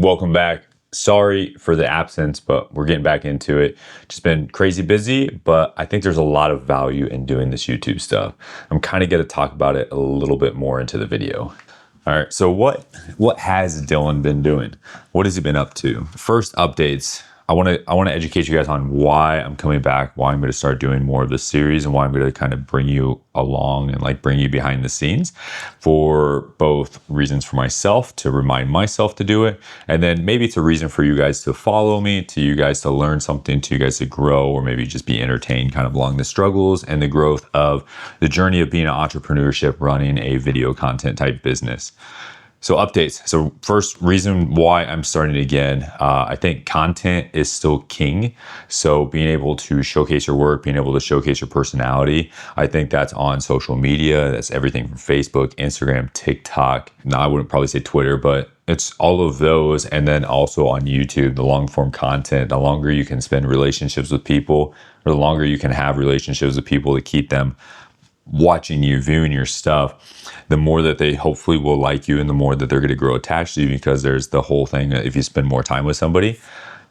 Welcome back. Sorry for the absence, but we're getting back into it. Just been crazy busy, but I think there's a lot of value in doing this YouTube stuff. I'm kind of going to talk about it a little bit more into the video. All right, so what has Dylan been doing? What has he been up to? First updates. I want to educate you guys on why I'm coming back, why I'm going to start doing more of this series, and why I'm going to kind of bring you along and like bring you behind the scenes for both reasons for myself to remind myself to do it, and then maybe it's a reason for you guys to follow me, to you guys to learn something, to you guys to grow, or maybe just be entertained kind of along the struggles and the growth of the journey of being an entrepreneurship, running a video content type business. So updates. So first reason why I'm starting again, I think content is still king. So being able to showcase your work, being able to showcase your personality, I think that's on social media. That's everything from Facebook, Instagram, TikTok. Now I wouldn't probably say Twitter, but it's all of those. And then also on YouTube, the long form content, the longer you can spend relationships with people, or the longer you can have relationships with people to keep them watching you, viewing your stuff, the more that they hopefully will like you and the more that they're going to grow attached to you, because there's the whole thing that if you spend more time with somebody,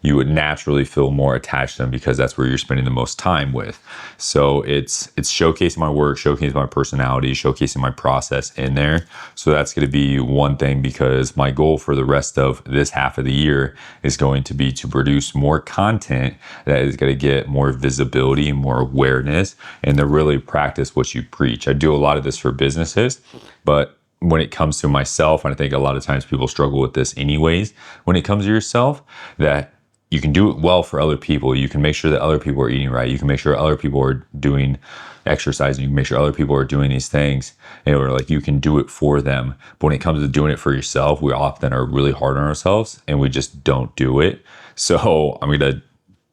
you would naturally feel more attached to them because that's where you're spending the most time with. So it's showcasing my work, showcasing my personality, showcasing my process in there. So that's going to be one thing, because my goal for the rest of this half of the year is going to be to produce more content that is going to get more visibility and more awareness, and to really practice what you preach. I do a lot of this for businesses, but when it comes to myself, and I think a lot of times people struggle with this anyways, when it comes to yourself, that you can do it well for other people. You can make sure that other people are eating right. You can make sure other people are doing exercising. You can make sure other people are doing these things. Or like you can do it for them. But when it comes to doing it for yourself, we often are really hard on ourselves and we just don't do it. So I'm going to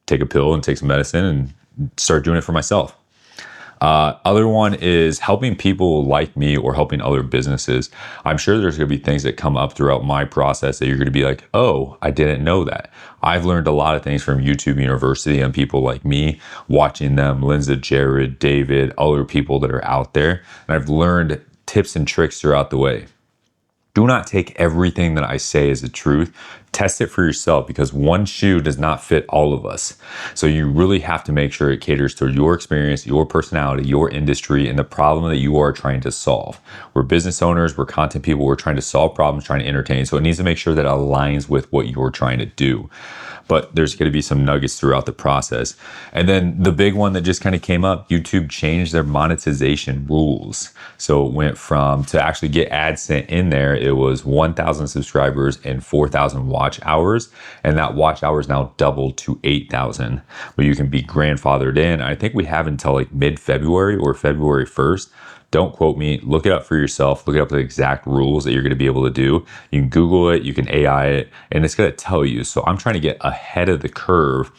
take a pill and take some medicine and start doing it for myself. Other one is helping people like me or helping other businesses. I'm sure there's going to be things that come up throughout my process that you're going to be like, oh, I didn't know that. I've learned a lot of things from YouTube University and people like me, watching them, Linda, Jared, David, other people that are out there. And I've learned tips and tricks throughout the way. Do not take everything that I say as the truth. Test it for yourself, because one shoe does not fit all of us. So you really have to make sure it caters to your experience, your personality, your industry, and the problem that you are trying to solve. We're business owners, we're content people, we're trying to solve problems, trying to entertain. So it needs to make sure that it aligns with what you're trying to do. But there's going to be some nuggets throughout the process. And then the big one that just kind of came up, YouTube changed their monetization rules. So it went from, to actually get ads sent in there, it was 1,000 subscribers and 4,000 watch hours. And that watch hours now doubled to 8,000, where you can be grandfathered in. I think we have until like mid-February or February 1st. Don't quote me. Look it up for yourself. Look up the exact rules that you're going to be able to do. You can Google it. You can AI it. And it's going to tell you. So I'm trying to get ahead of the curve,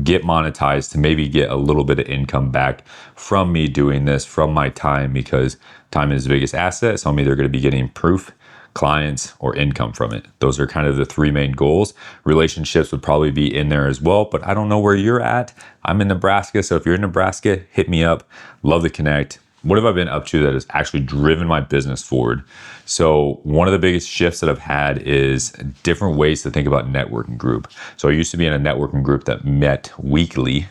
get monetized, to maybe get a little bit of income back from me doing this, from my time, because time is the biggest asset. So I'm either going to be getting proof, clients, or income from it. Those are kind of the three main goals. Relationships would probably be in there as well, but I don't know where you're at. I'm in Nebraska. So if you're in Nebraska, hit me up. Love to connect. What have I been up to that has actually driven my business forward? So one of the biggest shifts that I've had is different ways to think about networking group. So I used to be in a networking group that met weekly.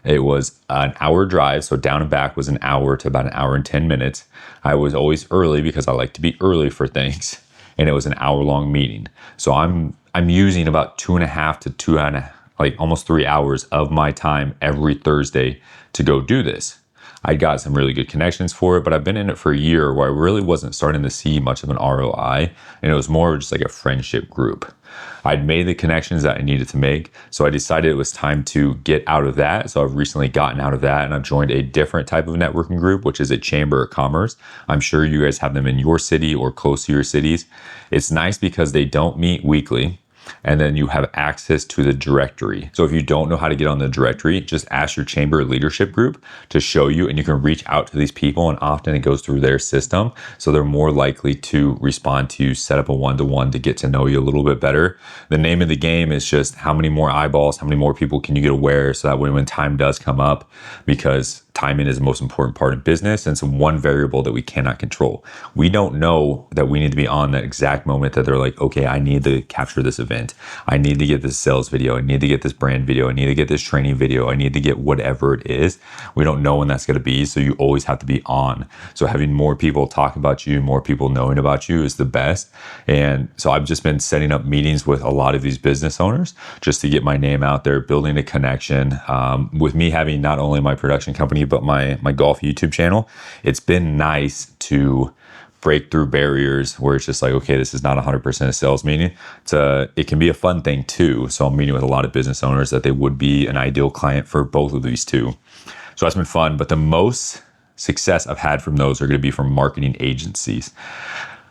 It was an hour drive. So down and back was an hour to about an hour and 10 minutes. I was always early because I like to be early for things. And it was an hour-long meeting. So I'm using about 2.5 to 2.5, like almost 3 hours of my time every Thursday to go do this. I got some really good connections for it, but I've been in it for a year where I really wasn't starting to see much of an ROI, and it was more of just like a friendship group. I'd made the connections that I needed to make, so I decided it was time to get out of that. So I've recently gotten out of that, and I've joined a different type of networking group, which is a chamber of commerce. I'm sure you guys have them in your city or close to your cities. It's nice because they don't meet weekly. And then you have access to the directory. So if you don't know how to get on the directory, just ask your chamber leadership group to show you, and you can reach out to these people, and often it goes through their system. So they're more likely to respond to you, set up a one-to-one to get to know you a little bit better. The name of the game is just how many more eyeballs, how many more people can you get aware, so that way when time does come up, because timing is the most important part in business, and it's one variable that we cannot control. We don't know that we need to be on that exact moment that they're like, okay, I need to capture this event. I need to get this sales video. I need to get this brand video. I need to get this training video. I need to get whatever it is. We don't know when that's going to be. So you always have to be on. So having more people talk about you, more people knowing about you is the best. And so I've just been setting up meetings with a lot of these business owners just to get my name out there, building a connection. With me having not only my production company, but my golf YouTube channel, it's been nice to break through barriers where it's just like, okay, this is not 100% a sales meeting. It can be a fun thing too. So I'm meeting with a lot of business owners that they would be an ideal client for both of these two. So that's been fun. But the most success I've had from those are going to be from marketing agencies.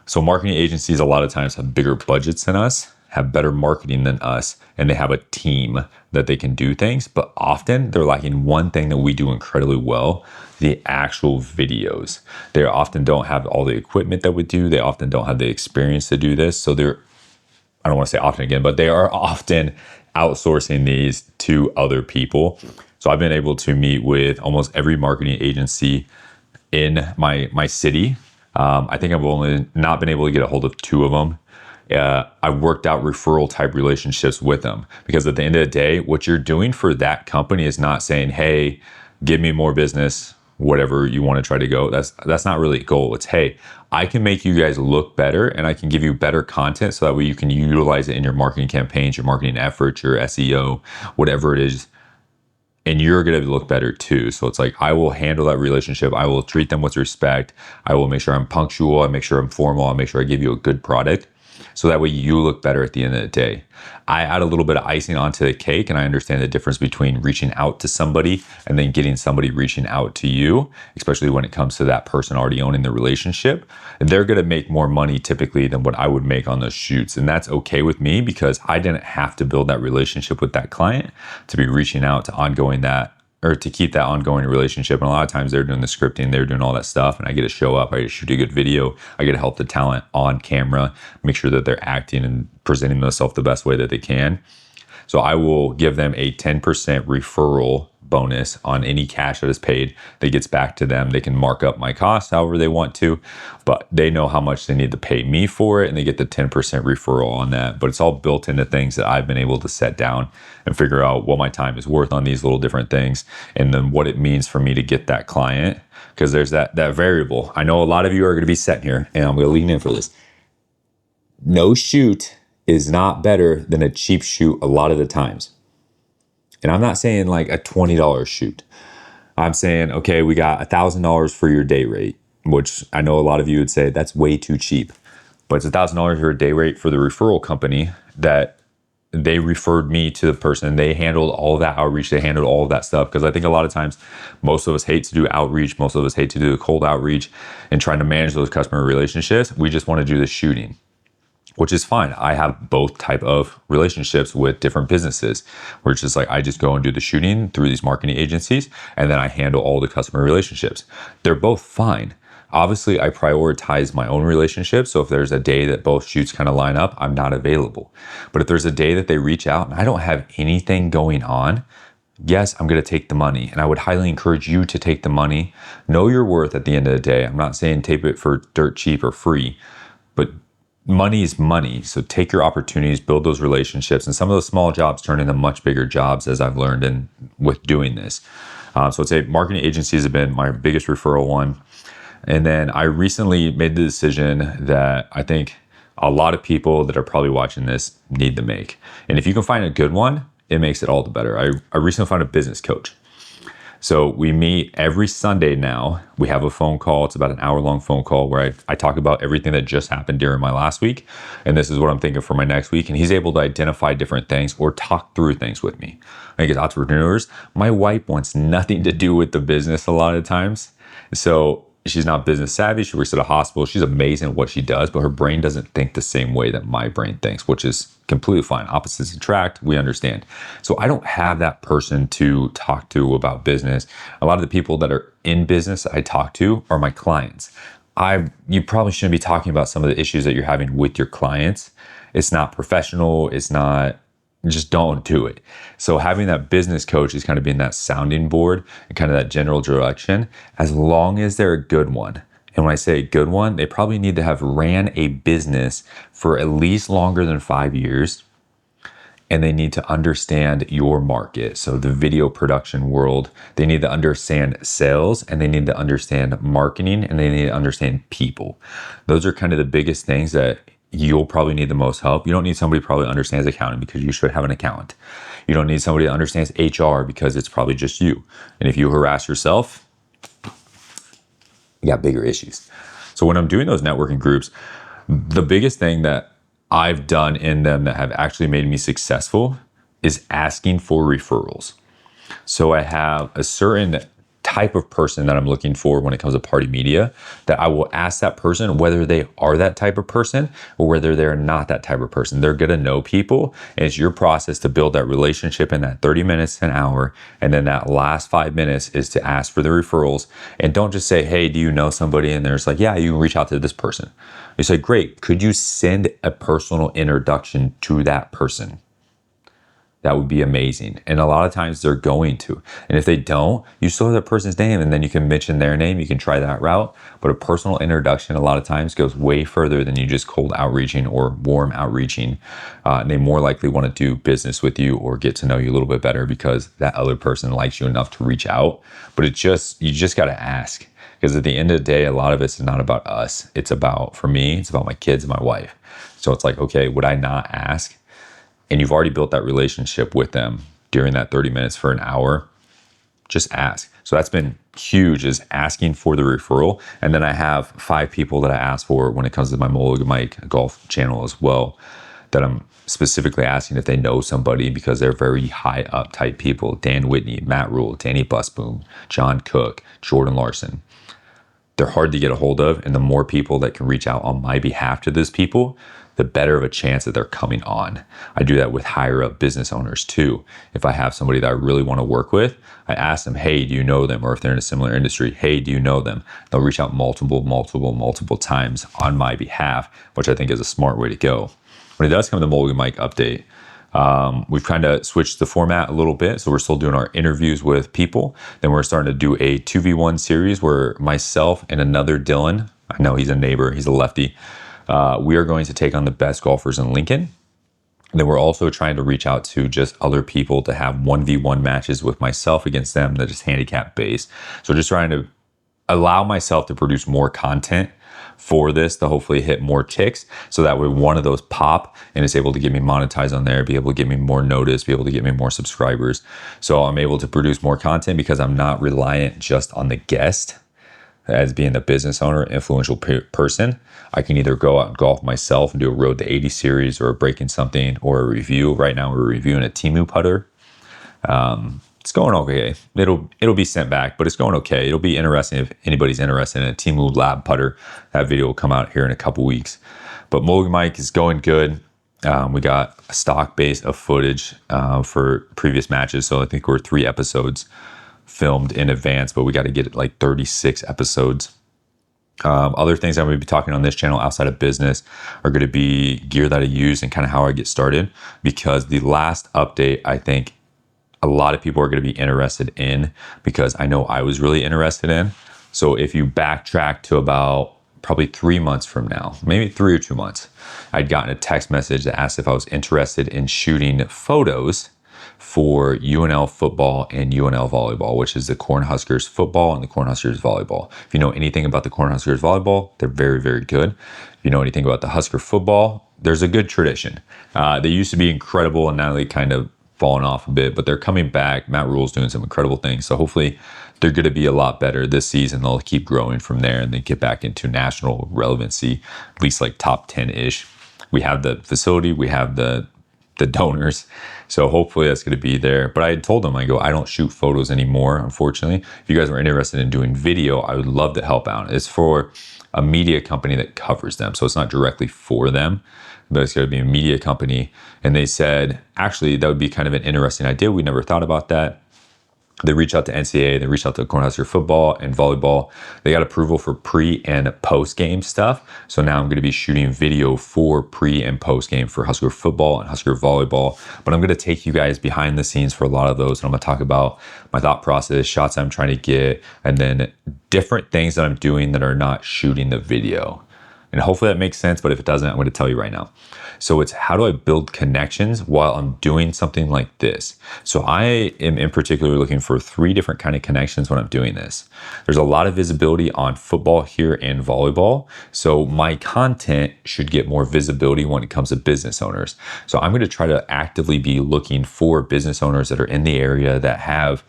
So marketing agencies a lot of times have bigger budgets than us, have better marketing than us, and they have a team that they can do things, but often they're lacking one thing that we do incredibly well: the actual videos. They often don't have all the equipment that we do. They often don't have the experience to do this. So I don't want to say often again, but they are often outsourcing these to other people. So I've been able to meet with almost every marketing agency in my city. I think I've only not been able to get a hold of 2 of them. I've worked out referral type relationships with them, because at the end of the day, what you're doing for that company is not saying, hey, give me more business, whatever you want to try to go. That's not really a goal. It's, hey, I can make you guys look better and I can give you better content so that way you can utilize it in your marketing campaigns, your marketing efforts, your SEO, whatever it is. And you're going to look better too. So it's like, I will handle that relationship. I will treat them with respect. I will make sure I'm punctual. I make sure I'm formal. I make sure I give you a good product. So that way you look better at the end of the day. I add a little bit of icing onto the cake, and I understand the difference between reaching out to somebody and then getting somebody reaching out to you, especially when it comes to that person already owning the relationship. And they're going to make more money typically than what I would make on those shoots. And that's okay with me, because I didn't have to build that relationship with that client to be reaching out to ongoing that, or to keep that ongoing relationship. And a lot of times they're doing the scripting, they're doing all that stuff, and I get to show up, I get to shoot a good video, I get to help the talent on camera, make sure that they're acting and presenting themselves the best way that they can. So I will give them a 10% referral bonus on any cash that is paid that gets back to them. They can mark up my costs however they want to, but they know how much they need to pay me for it, and they get the 10% referral on that. But it's all built into things that I've been able to set down and figure out what my time is worth on these little different things, and then what it means for me to get that client, because there's that variable. I know a lot of you are going to be sitting here, and I'm going to lean in for this. No shoot is not better than a cheap shoot a lot of the times. And I'm not saying like a $20 shoot. I'm saying, okay, we got $1,000 for your day rate, which I know a lot of you would say that's way too cheap. But it's $1,000 for a day rate for the referral company that they referred me to the person. They handled all of that outreach. They handled all of that stuff. Because I think a lot of times, most of us hate to do outreach. Most of us hate to do the cold outreach and trying to manage those customer relationships. We just want to do the shooting, which is fine. I have both type of relationships with different businesses, where it's just like, I just go and do the shooting through these marketing agencies, and then I handle all the customer relationships. They're both fine. Obviously, I prioritize my own relationships. So if there's a day that both shoots kind of line up, I'm not available. But if there's a day that they reach out and I don't have anything going on, yes, I'm going to take the money. And I would highly encourage you to take the money. Know your worth at the end of the day. I'm not saying take it for dirt cheap or free, but money is money. So take your opportunities, build those relationships. And some of those small jobs turn into much bigger jobs, as I've learned with doing this. So I'd say marketing agencies have been my biggest referral one. And then I recently made the decision that I think a lot of people that are probably watching this need to make. And if you can find a good one, it makes it all the better. I recently found a business coach. So we meet every Sunday now. We have a phone call. It's about an hour-long phone call where I talk about everything that just happened during my last week. And this is what I'm thinking for my next week. And he's able to identify different things or talk through things with me. I think as entrepreneurs, my wife wants nothing to do with the business a lot of times. So she's not business savvy. She works at a hospital. She's amazing at what she does, but her brain doesn't think the same way that my brain thinks, which is completely fine. Opposites attract, we understand. So I don't have that person to talk to about business. A lot of the people that are in business I talk to are my clients. You probably shouldn't be talking about some of the issues that you're having with your clients. It's not professional. It's not just don't do it. So having that business coach is kind of being that sounding board and kind of that general direction, as long as they're a good one. And when I say a good one, they probably need to have ran a business for at least longer than 5 years. And they need to understand your market. So the video production world, they need to understand sales, and they need to understand marketing, and they need to understand people. Those are kind of the biggest things that you'll probably need the most help. You don't need somebody who probably understands accounting, because you should have an accountant. You don't need somebody that understands HR, because it's probably just you. And if you harass yourself, you got bigger issues. So when I'm doing those networking groups, the biggest thing that I've done in them that have actually made me successful is asking for referrals. So I have a certain type of person that I'm looking for when it comes to Parde Media, that I will ask that person whether they are that type of person or whether they're not that type of person. They're gonna know people, and it's your process to build that relationship in that 30 minutes, an hour, and then that last 5 minutes is to ask for the referrals. And don't just say, hey, do you know somebody? And there's like, yeah, you can reach out to this person. You say, great, could you send a personal introduction to that person? That would be amazing. And a lot of times they're going to. And if they don't, you still have that person's name, and then you can mention their name. You can try that route. But a personal introduction a lot of times goes way further than you just cold outreaching or warm outreaching. And they more likely want to do business with you or get to know you a little bit better because that other person likes you enough to reach out. But you just got to ask. Because at the end of the day, a lot of it's not about us. It's about, for me, it's about my kids and my wife. So it's like, okay, would I not ask? And you've already built that relationship with them during that 30 minutes for an hour, just ask. So that's been huge, is asking for the referral. And then I have 5 people that I ask for when it comes to my Mulligan Mic golf channel as well, that I'm specifically asking if they know somebody, because they're very high up type people. Dan Whitney, Matt Rule, Danny Busboom, John Cook, Jordan Larson. They're hard to get a hold of, and the more people that can reach out on my behalf to those people, the better of a chance that they're coming on. I do that with higher up business owners too. If I have somebody that I really want to work with, I ask them, hey, do you know them? Or if they're in a similar industry, hey, do you know them? They'll reach out multiple times on my behalf, which I think is a smart way to go. When it does come to the Mulligan Mic update, we've kind of switched the format a little bit. So we're still doing our interviews with people. Then we're starting to do a 2v1 series where myself and another Dylan, I know he's a neighbor, he's a lefty, we are going to take on the best golfers in Lincoln. And then we're also trying to reach out to just other people to have 1v1 matches with myself against them that is handicap based. So just trying to allow myself to produce more content for this to hopefully hit more ticks, so that way one of those pop and it's able to get me monetized on there, be able to get me more notice, be able to get me more subscribers. So I'm able to produce more content because I'm not reliant just on the guest as being the business owner, influential person. I can either go out and golf myself and do a Road to 80 series or a breaking something or a review. Right now we're reviewing a Temu putter. It's going okay. It'll be sent back, but it's going okay. It'll be interesting if anybody's interested in a Temu lab putter. That video will come out here in a couple weeks. But Mulligan Mic is going good. We got a stock base of footage for previous matches. So I think we're 3 episodes filmed in advance, but we got to get it like 36 episodes. Other things I'm going to be talking on this channel outside of business are going to be gear that I use and kind of how I get started, because the last update, I think a lot of people are going to be interested in, because I know I was really interested in. So if you backtrack to about probably 3 months from now, maybe 3 or 2 months, I'd gotten a text message that asked if I was interested in shooting photos for UNL football and UNL volleyball, which is the Cornhuskers football and the Cornhuskers volleyball. If you know anything about the Cornhuskers volleyball, they're very, very good. If you know anything about the Husker football, there's a good tradition. They used to be incredible, and now they kind of fallen off a bit, but they're coming back. Matt Rule's doing some incredible things. So hopefully they're going to be a lot better this season. They'll keep growing from there and then get back into national relevancy, at least like top 10-ish. We have the facility, we have the donors. So hopefully that's going to be there. But I had told them, I don't shoot photos anymore, unfortunately. If you guys were interested in doing video, I would love to help out. It's for a media company that covers them. So it's not directly for them, but it's going to be a media company. And they said, actually, that would be kind of an interesting idea. We never thought about that. They reach out to NCAA, they reach out to Cornhusker football and volleyball. They got approval for pre and post game stuff. So now I'm going to be shooting video for pre and post game for Husker football and Husker volleyball. But I'm going to take you guys behind the scenes for a lot of those. And I'm going to talk about my thought process, shots I'm trying to get, and then different things that I'm doing that are not shooting the video. And hopefully that makes sense, but if it doesn't, I'm going to tell you right now. So it's how do I build connections while I'm doing something like this? So I am in particular looking for 3 different kind of connections when I'm doing this. There's a lot of visibility on football here and volleyball. So my content should get more visibility when it comes to business owners. So I'm going to try to actively be looking for business owners that are in the area that have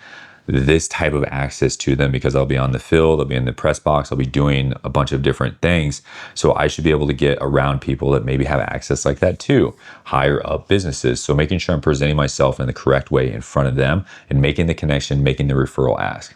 this type of access to them, because I'll be on the field, I'll be in the press box, I'll be doing a bunch of different things. So I should be able to get around people that maybe have access like that too, higher up businesses. So making sure I'm presenting myself in the correct way in front of them and making the connection, making the referral ask.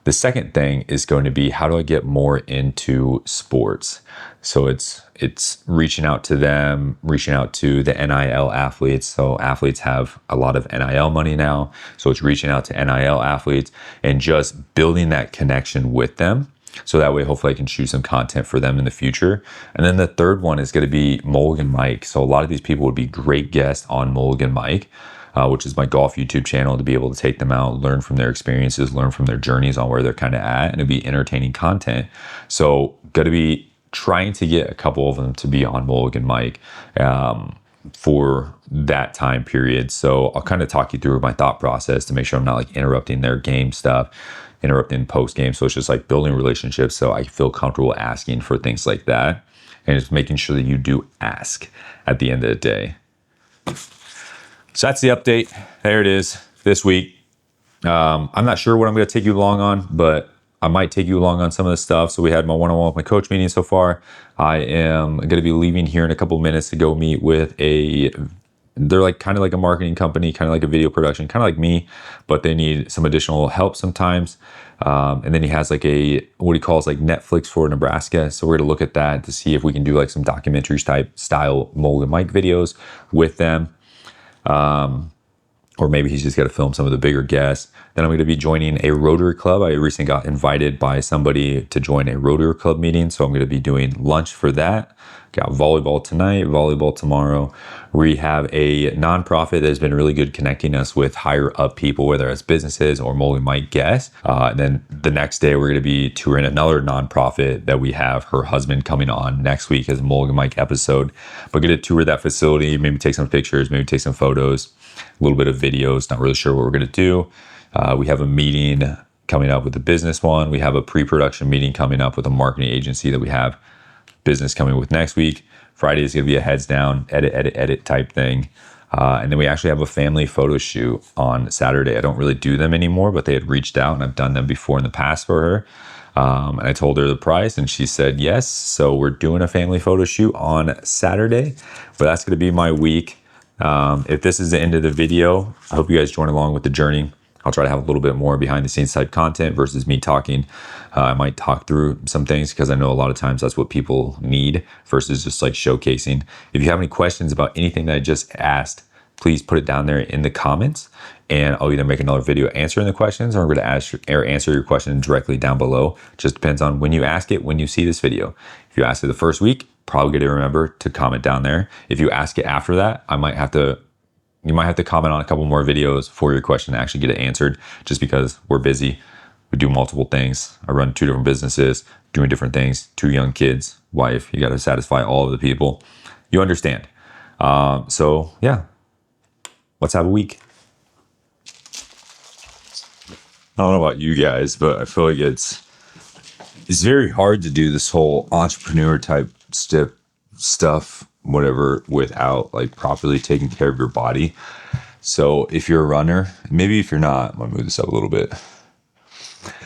The second thing is going to be how do I get more into sports? So it's reaching out to them, reaching out to the NIL athletes. So athletes have a lot of NIL money now. So it's reaching out to NIL athletes and just building that connection with them. So that way, hopefully I can shoot some content for them in the future. And then the third one is going to be Mulligan Mic. So a lot of these people would be great guests on Mulligan Mic. Which is my golf YouTube channel, to be able to take them out, learn from their experiences, learn from their journeys on where they're kind of at, and it'd be entertaining content. So got to be trying to get a couple of them to be on Mulligan Mic for that time period. So I'll kind of talk you through my thought process to make sure I'm not like interrupting their game stuff, interrupting post game. So it's just like building relationships so I feel comfortable asking for things like that. And just making sure that you do ask at the end of the day. So that's the update. There it is this week. I'm not sure what I'm going to take you along on, but I might take you along on some of this stuff. So we had my one-on-one with my coach meeting so far. I am going to be leaving here in a couple of minutes to go meet with they're like kind of like a marketing company, kind of like a video production, kind of like me, but they need some additional help sometimes. And then he has like what he calls like Netflix for Nebraska. So we're going to look at that to see if we can do like some documentary type style Mulligan Mic videos with them. Or maybe he's just got to film some of the bigger guests. Then I'm going to be joining a Rotary Club. I recently got invited by somebody to join a Rotary Club meeting, so I'm going to be doing lunch for that. Got volleyball tonight, volleyball tomorrow. We have a nonprofit that has been really good connecting us with higher up people, whether it's businesses or Mulligan Mic guests. And then the next day, we're going to be touring another nonprofit that we have her husband coming on next week as a Mulligan Mic episode. But get to tour that facility, maybe take some pictures, maybe take some photos, a little bit of videos. Not really sure what we're going to do. We have a meeting coming up with the business one. We have a pre-production meeting coming up with a marketing agency that we have business coming with next week. Friday is going to be a heads down, edit type thing. And then we actually have a family photo shoot on Saturday. I don't really do them anymore, but they had reached out and I've done them before in the past for her. And I told her the price and she said yes. So we're doing a family photo shoot on Saturday, but that's going to be my week. If this is the end of the video, I hope you guys join along with the journey. I'll try to have a little bit more behind the scenes type content versus me talking. I might talk through some things because I know a lot of times that's what people need versus just like showcasing. If you have any questions about anything that I just asked, please put it down there in the comments and I'll either make another video answering the questions or I'm going to answer your question directly down below. Just depends on when you ask it, when you see this video. If you ask it the first week, probably going to remember to comment down there. If you ask it after that, you might have to comment on a couple more videos for your question to actually get it answered, just because we're busy. We do multiple things. I run 2 different businesses, doing different things, 2 young kids, wife. You got to satisfy all of the people. You understand. So yeah, let's have a week. I don't know about you guys, but I feel like it's very hard to do this whole entrepreneur type stuff, whatever, without like properly taking care of your body. So if you're a runner, maybe if you're not, I'm gonna move this up a little bit.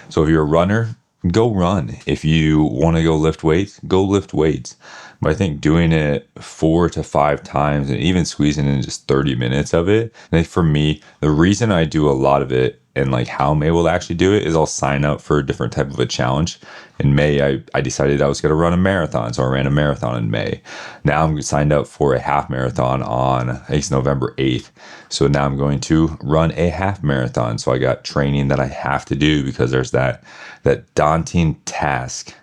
So if you're a runner, go run. If you want to go lift weights, go lift weights. But I think doing it 4 to 5 times and even squeezing in just 30 minutes of it, I think for me, the reason I do a lot of it and like how I'm able to actually do it is I'll sign up for a different type of a challenge. In May, I decided I was going to run a marathon, so I ran a marathon in May. Now I'm signed up for a half marathon on, I think it's November 8th. So now I'm going to run a half marathon. So I got training that I have to do because there's that daunting task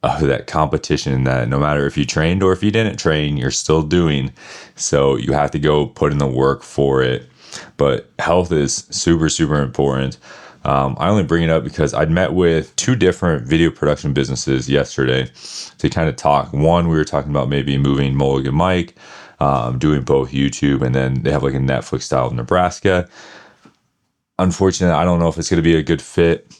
of that competition that no matter if you trained or if you didn't train, you're still doing. So you have to go put in the work for it. But health is super, super important. I only bring it up because I'd met with 2 different video production businesses yesterday to kind of talk. One, we were talking about maybe moving Mulligan Mic, doing both YouTube, and then they have like a Netflix style of Nebraska. Unfortunately, I don't know if it's going to be a good fit.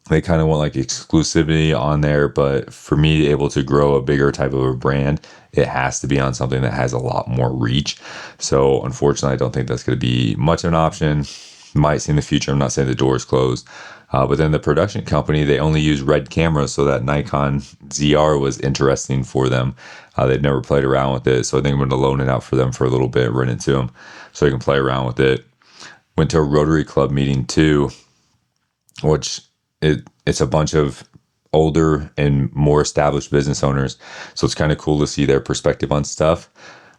They kind of want like exclusivity on there, but for me to be able to grow a bigger type of a brand, it has to be on something that has a lot more reach. So unfortunately, I don't think that's going to be much of an option. Might see in the future. I'm not saying the door is closed. But then the production company, they only use Red cameras, so that Nikon ZR was interesting for them. They'd never played around with it, so I think I'm going to loan it out for them for a little bit, rent it to them so they can play around with it. Went to a Rotary Club meeting too, which it's a bunch of older and more established business owners. So it's kind of cool to see their perspective on stuff.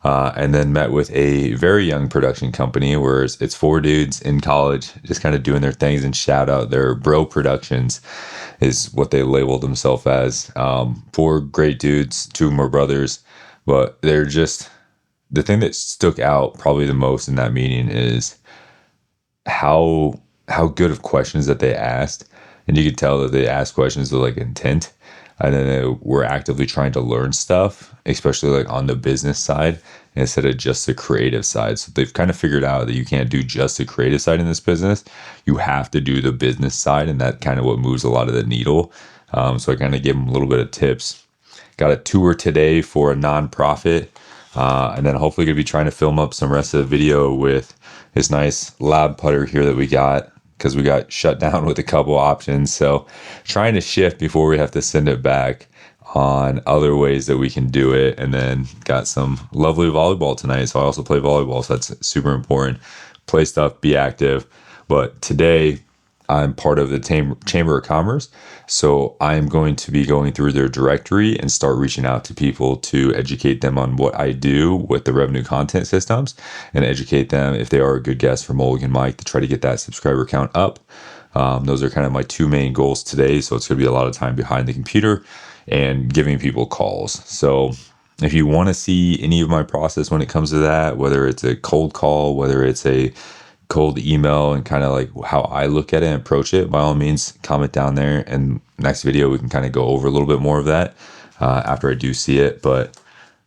And then met with a very young production company where it's 4 dudes in college just kind of doing their things, and shout out their Bro Productions is what they labeled themselves as. 4 great dudes, 2 more brothers, but they're just, the thing that stuck out probably the most in that meeting is how good of questions that they asked. And you could tell that they asked questions with like intent, and then they were actively trying to learn stuff, especially like on the business side instead of just the creative side. So they've kind of figured out that you can't do just the creative side in this business. You have to do the business side, and that kind of what moves a lot of the needle. So I kind of gave them a little bit of tips. Got a tour today for a nonprofit, and then hopefully going to be trying to film up some rest of the video with this nice lab putter here that we got, because we got shut down with a couple options. So trying to shift before we have to send it back on other ways that we can do it. And then got some lovely volleyball tonight. So I also play volleyball. So that's super important. Play stuff, be active. But today I'm part of the Chamber of Commerce. So I'm going to be going through their directory and start reaching out to people to educate them on what I do with the revenue content systems, and educate them if they are a good guest for Mulligan Mic to try to get that subscriber count up. Those are kind of my 2 main goals today. So it's going to be a lot of time behind the computer and giving people calls. So if you want to see any of my process when it comes to that, whether it's a cold call, whether it's a cold email, and kind of like how I look at it and approach it, by all means, comment down there. And next video, we can kind of go over a little bit more of that after I do see it. But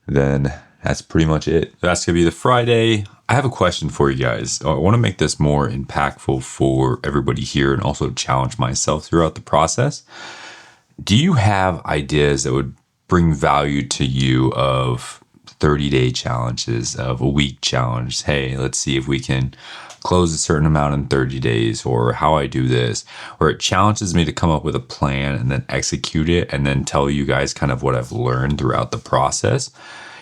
then that's pretty much it. That's going to be the Friday. I have a question for you guys. I want to make this more impactful for everybody here and also challenge myself throughout the process. Do you have ideas that would bring value to you of 30-day challenges, of a week challenge? Hey, let's see if we can close a certain amount in 30 days, or how I do this, or it challenges me to come up with a plan and then execute it and then tell you guys kind of what I've learned throughout the process.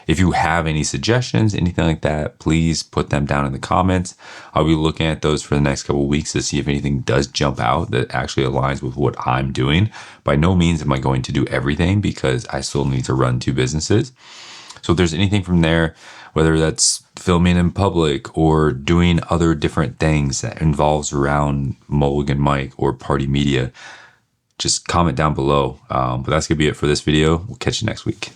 If you have any suggestions, anything like that, please put them down in the comments. I'll be looking at those for the next couple of weeks to see if anything does jump out that actually aligns with what I'm doing. By no means am I going to do everything, because I still need to run 2 businesses. So if there's anything from there, whether that's filming in public or doing other different things that involves around Mulligan Mic or Parde Media, just comment down below. But that's going to be it for this video. We'll catch you next week.